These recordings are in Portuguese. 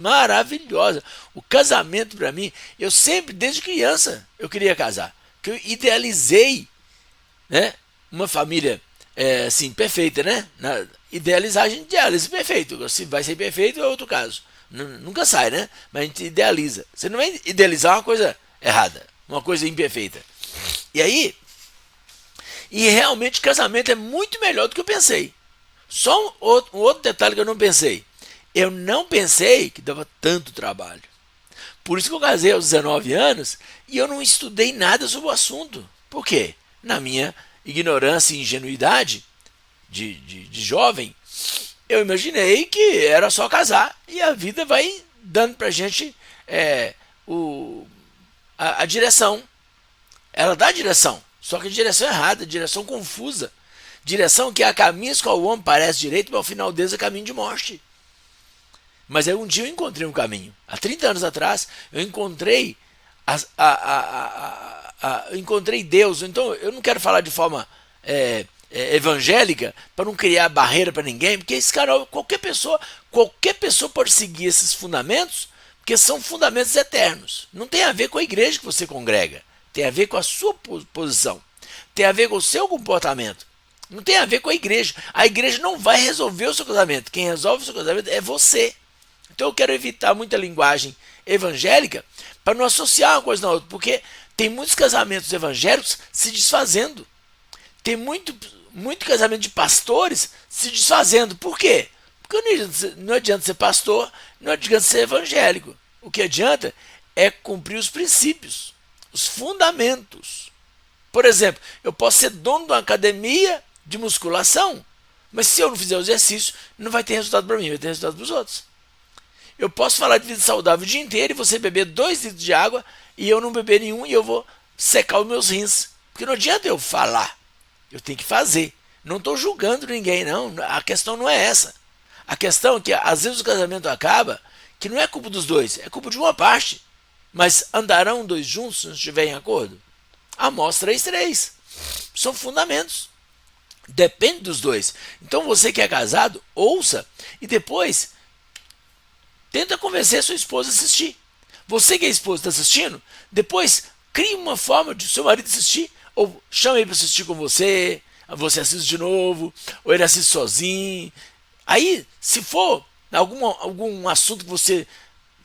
maravilhosa. O casamento para mim, eu sempre, desde criança, eu queria casar. Que eu idealizei, né, uma família assim, perfeita, né? Idealizar, a gente idealiza perfeito. Se vai ser perfeito é outro caso. Nunca sai, né? Mas a gente idealiza. Você não vai idealizar uma coisa errada, uma coisa imperfeita. E aí, e realmente casamento é muito melhor do que eu pensei. Só um outro detalhe que eu não pensei. Eu não pensei que dava tanto trabalho. Por isso que eu casei aos 19 anos e eu não estudei nada sobre o assunto. Por quê? Na minha ignorância e ingenuidade de jovem, eu imaginei que era só casar e a vida vai dando pra gente o, a direção. Ela dá a direção, só que a direção é errada, a direção confusa. Direção que há caminhos que ao homem parece direito, mas ao final deles é caminho de morte. Mas aí um dia eu encontrei um caminho. Há 30 anos atrás, eu encontrei eu encontrei Deus. Então eu não quero falar de forma evangélica para não criar barreira para ninguém, porque esse cara, qualquer pessoa pode seguir esses fundamentos, porque são fundamentos eternos. Não tem a ver com a igreja que você congrega, tem a ver com a sua posição, tem a ver com o seu comportamento. Não tem a ver com a igreja. A igreja não vai resolver o seu casamento. Quem resolve o seu casamento é você. Então eu quero evitar muita linguagem evangélica para não associar uma coisa na outra, porque tem muitos casamentos evangélicos se desfazendo. Tem muito casamento de pastores se desfazendo. Por quê? Porque não adianta ser pastor, não adianta ser evangélico. O que adianta é cumprir os princípios, os fundamentos. Por exemplo, eu posso ser dono de uma academia de musculação, mas se eu não fizer o exercício, não vai ter resultado para mim, vai ter resultado para os outros. Eu posso falar de vida saudável o dia inteiro e você beber 2 litros de água e eu não beber nenhum e eu vou secar os meus rins. Porque não adianta eu falar, eu tenho que fazer. Não estou julgando ninguém, não. A questão não é essa. A questão é que às vezes o casamento acaba, que não é culpa dos dois, é culpa de uma parte. Mas andarão dois juntos se não estiverem em acordo? Amós 3:3. São fundamentos. Depende dos dois. Então você que é casado, ouça e depois tenta convencer sua esposa a assistir. Você que é esposa está assistindo, depois crie uma forma de seu marido assistir, ou chame ele para assistir com você, você assiste de novo, ou ele assiste sozinho. Aí, se for algum assunto que você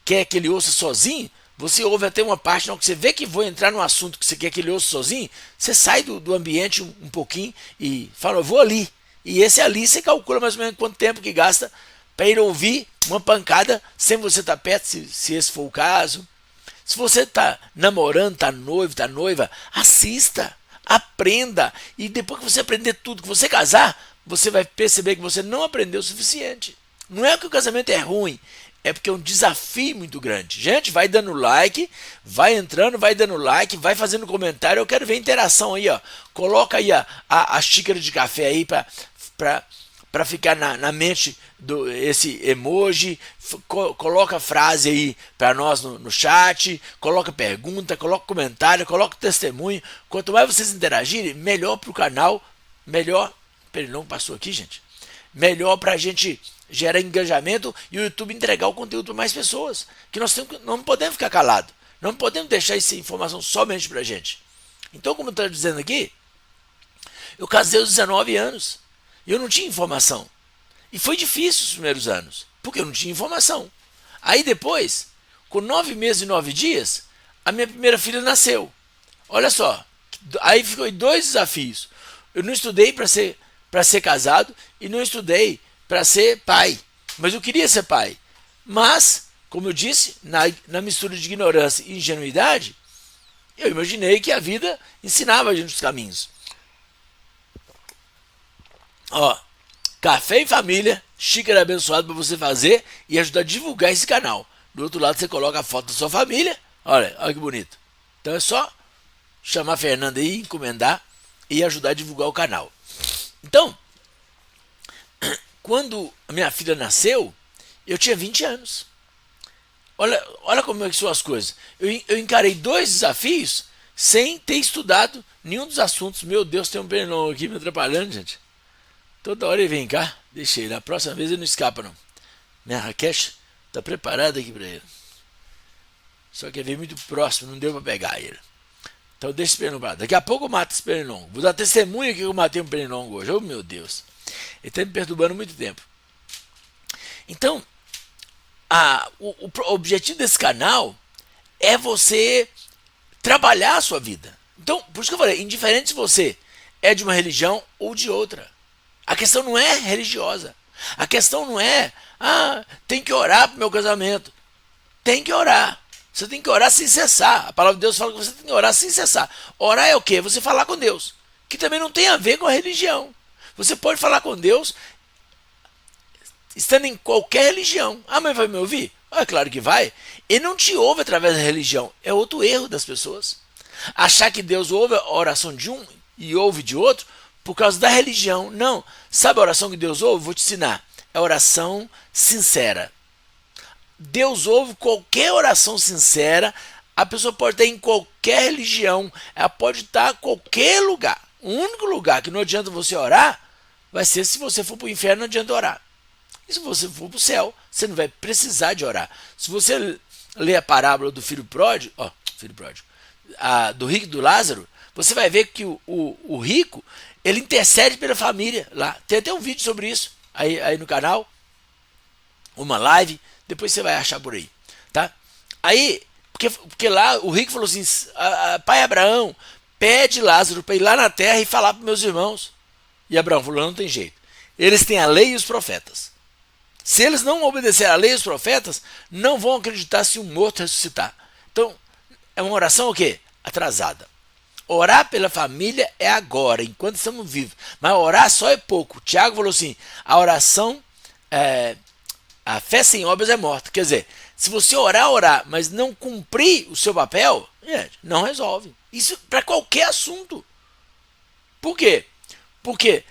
quer que ele ouça sozinho, você ouve até uma parte, não, que você vê que vou entrar num assunto que você quer que ele ouça sozinho, você sai do ambiente um pouquinho e fala, eu vou ali. E esse ali você calcula mais ou menos quanto tempo que gasta para ir ouvir uma pancada sem você estar perto, se esse for o caso. Se você está namorando, está noivo, está noiva, assista, aprenda. E depois que você aprender tudo, que você casar, você vai perceber que você não aprendeu o suficiente. Não é que o casamento é ruim, é porque é um desafio muito grande. Gente, vai dando like, vai entrando, vai dando like, vai fazendo comentário. Eu quero ver interação aí, ó. Coloca aí a xícara de café aí para ficar na mente do esse emoji, coloca frase aí para nós no chat, coloca pergunta, coloca comentário, coloca testemunho. Quanto mais vocês interagirem, melhor para o canal, melhor. Peraí, não passou aqui, gente? Melhor para a gente gerar engajamento e o YouTube entregar o conteúdo para mais pessoas. Que não podemos ficar calados, não podemos deixar essa informação somente para a gente. Então, como eu estou dizendo aqui, eu casei aos 19 anos. E eu não tinha informação. E foi difícil os primeiros anos, porque eu não tinha informação. Aí depois, com 9 meses e 9 dias, a minha primeira filha nasceu. Olha só, aí ficou 2 desafios. Eu não estudei para ser casado e não estudei para ser pai. Mas eu queria ser pai. Mas, como eu disse, na mistura de ignorância e ingenuidade, eu imaginei que a vida ensinava a gente os caminhos. Ó, café em família, xícara abençoada para você fazer e ajudar a divulgar esse canal. Do outro lado você coloca a foto da sua família. Olha que bonito. Então é só chamar a Fernanda aí, encomendar e ajudar a divulgar o canal. Então, quando a minha filha nasceu, eu tinha 20 anos. Olha como é que são as coisas. Eu encarei 2 desafios sem ter estudado nenhum dos assuntos. Meu Deus, tem um pernão aqui me atrapalhando, gente. Toda hora ele vem cá, deixa ele. Na próxima vez ele não escapa, não. Minha raquete Tá preparado aqui para ele. Só que ele veio muito próximo, não deu para pegar ele. Então deixa esse pernilongo lá. Daqui a pouco eu mato esse pernilongo. Vou dar testemunho que eu matei um pernilongo hoje. Oh, meu Deus. Ele está me perturbando muito tempo. Então, o objetivo desse canal é você trabalhar a sua vida. Então, por isso que eu falei, indiferente se você é de uma religião ou de outra. A questão não é religiosa. A questão não é, tem que orar para o meu casamento. Tem que orar. Você tem que orar sem cessar. A palavra de Deus fala que você tem que orar sem cessar. Orar é o quê? Você falar com Deus. Que também não tem a ver com a religião. Você pode falar com Deus estando em qualquer religião. Mas vai me ouvir? É claro que vai. Ele não te ouve através da religião. É outro erro das pessoas. Achar que Deus ouve a oração de um e ouve de outro por causa da religião. Não. Sabe a oração que Deus ouve? Vou te ensinar. É oração sincera. Deus ouve qualquer oração sincera. A pessoa pode estar em qualquer religião. Ela pode estar em qualquer lugar. O único lugar que não adianta você orar vai ser se você for para o inferno, não adianta orar. E se você for para o céu, você não vai precisar de orar. Se você ler a parábola do filho pródigo, do rico e do Lázaro, você vai ver que o rico, ele intercede pela família lá. Tem até um vídeo sobre isso aí no canal, uma live, depois você vai achar por aí, tá? Aí, porque lá o rico falou assim, pai Abraão, pede Lázaro para ir lá na terra e falar para meus irmãos. E Abraão falou, não tem jeito. Eles têm a lei e os profetas. Se eles não obedecerem à lei e os profetas, não vão acreditar se um morto ressuscitar. Então, é uma oração o quê? Atrasada. Orar pela família é agora, enquanto estamos vivos. Mas orar só é pouco. Tiago falou assim, a oração, a fé sem obras é morta. Quer dizer, se você orar, mas não cumprir o seu papel, não resolve. Isso para qualquer assunto. Por quê? Porque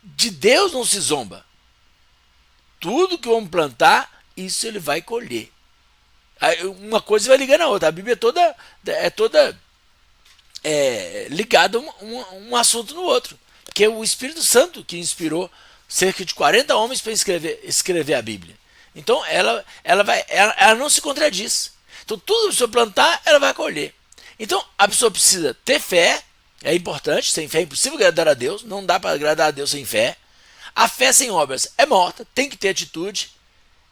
de Deus não se zomba. Tudo que o homem plantar, isso ele vai colher. Uma coisa vai ligando a outra. A Bíblia é toda ligada um assunto no outro. Que é o Espírito Santo que inspirou cerca de 40 homens para escrever a Bíblia. Então ela não se contradiz. Então tudo que a pessoa plantar, ela vai colher. Então a pessoa precisa ter fé. É importante, sem fé é impossível agradar a Deus. Não dá para agradar a Deus sem fé. A fé sem obras é morta, tem que ter atitude.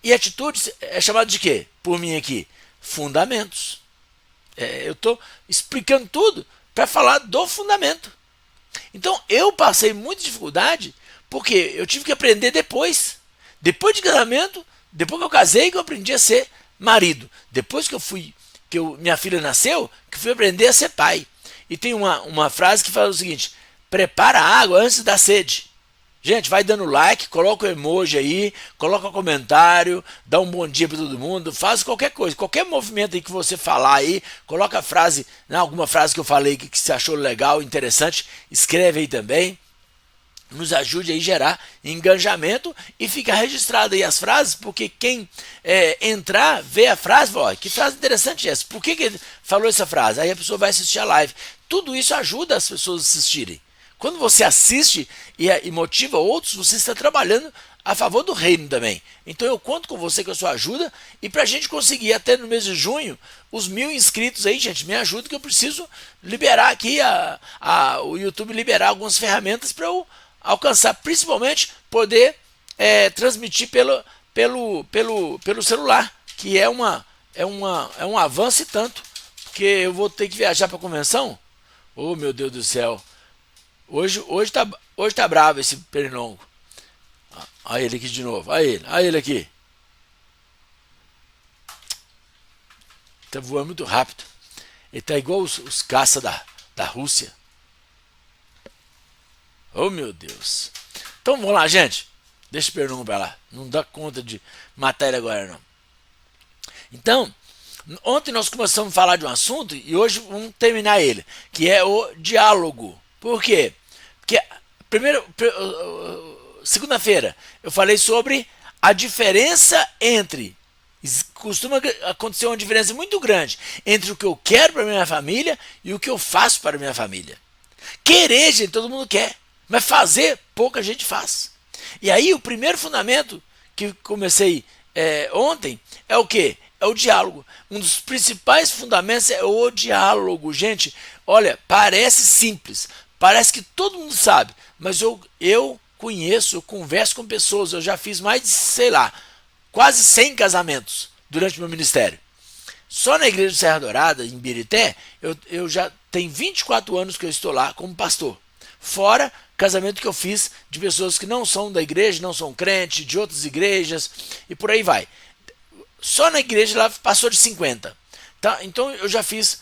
E atitude é chamada de quê? Por mim aqui, fundamentos. Eu estou explicando tudo para falar do fundamento. Então eu passei muita dificuldade porque eu tive que aprender depois. Depois de casamento, depois que eu casei, que eu aprendi a ser marido. Depois que minha filha nasceu, que fui aprender a ser pai. E tem uma frase que fala o seguinte, prepara a água antes da sede. Gente, vai dando like, coloca o emoji aí, coloca comentário, dá um bom dia para todo mundo, faz qualquer coisa, qualquer movimento aí que você falar aí, coloca a frase, alguma frase que eu falei que você achou legal, interessante, escreve aí também, nos ajude aí a gerar engajamento e fica registrado aí as frases, porque quem entrar, vê a frase, fala, que frase interessante é essa, por que ele falou essa frase? Aí a pessoa vai assistir a live. Tudo isso ajuda as pessoas a assistirem. Quando você assiste e motiva outros, você está trabalhando a favor do reino também. Então eu conto com você, com a sua ajuda, e para a gente conseguir até no mês de junho, os 1000 inscritos aí, gente, me ajuda que eu preciso liberar aqui, o YouTube liberar algumas ferramentas para eu alcançar, principalmente poder transmitir pelo celular, que é um avanço e tanto, porque eu vou ter que viajar para a convenção. Oh, meu Deus do céu. Hoje tá bravo esse pernilongo. Olha ele aqui de novo. Olha ele aqui. Tá voando muito rápido. Ele tá igual os caças da Rússia. Oh, meu Deus. Então vamos lá, gente. Deixa o pernilongo pra lá. Não dá conta de matar ele agora, não. Então, ontem nós começamos a falar de um assunto e hoje vamos terminar ele, que é o diálogo. Por quê? Porque segunda-feira eu falei sobre a diferença entre, costuma acontecer uma diferença muito grande entre o que eu quero para minha família e o que eu faço para minha família. Querer, gente, todo mundo quer, mas fazer, pouca gente faz. E aí o primeiro fundamento que comecei ontem é o quê? É o diálogo. Um dos principais fundamentos é o diálogo. Gente, olha, parece simples, parece que todo mundo sabe, mas eu conheço, eu converso com pessoas, eu já fiz mais de, sei lá, quase 100 casamentos durante meu ministério. Só na igreja de Serra Dourada, em Birité, eu já tenho 24 anos que eu estou lá como pastor. Fora casamento que eu fiz de pessoas que não são da igreja, não são crentes, de outras igrejas e por aí vai. Só na igreja lá passou de 50. Tá? Então eu já fiz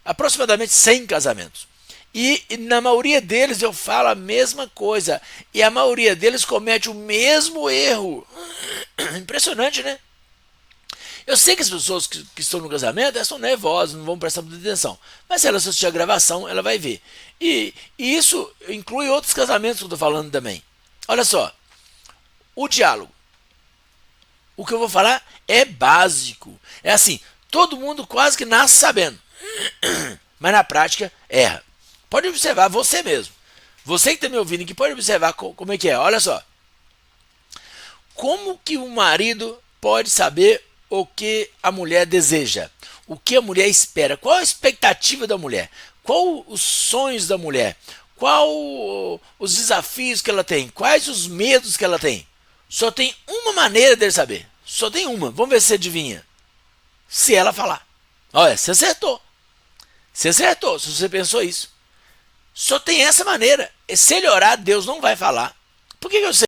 aproximadamente 100 casamentos. E na maioria deles eu falo a mesma coisa. E a maioria deles comete o mesmo erro. Impressionante, né? Eu sei que as pessoas que estão no casamento elas são nervosas, não vão prestar muita atenção. Mas se ela assistir a gravação, ela vai ver. E isso inclui outros casamentos que eu estou falando também. Olha só, o diálogo. O que eu vou falar é básico. É assim, todo mundo quase que nasce sabendo. Mas na prática, erra. Pode observar você mesmo. Você que está me ouvindo aqui, pode observar como é que é. Olha só. Como que o marido pode saber o que a mulher deseja? O que a mulher espera? Qual a expectativa da mulher? Qual os sonhos da mulher? Qual os desafios que ela tem? Quais os medos que ela tem? Só tem uma maneira dele saber. Só tem uma. Vamos ver se você adivinha. Se ela falar. Olha, você acertou. Você acertou se você pensou isso. Só tem essa maneira. Se ele orar, Deus não vai falar. Por que eu sei?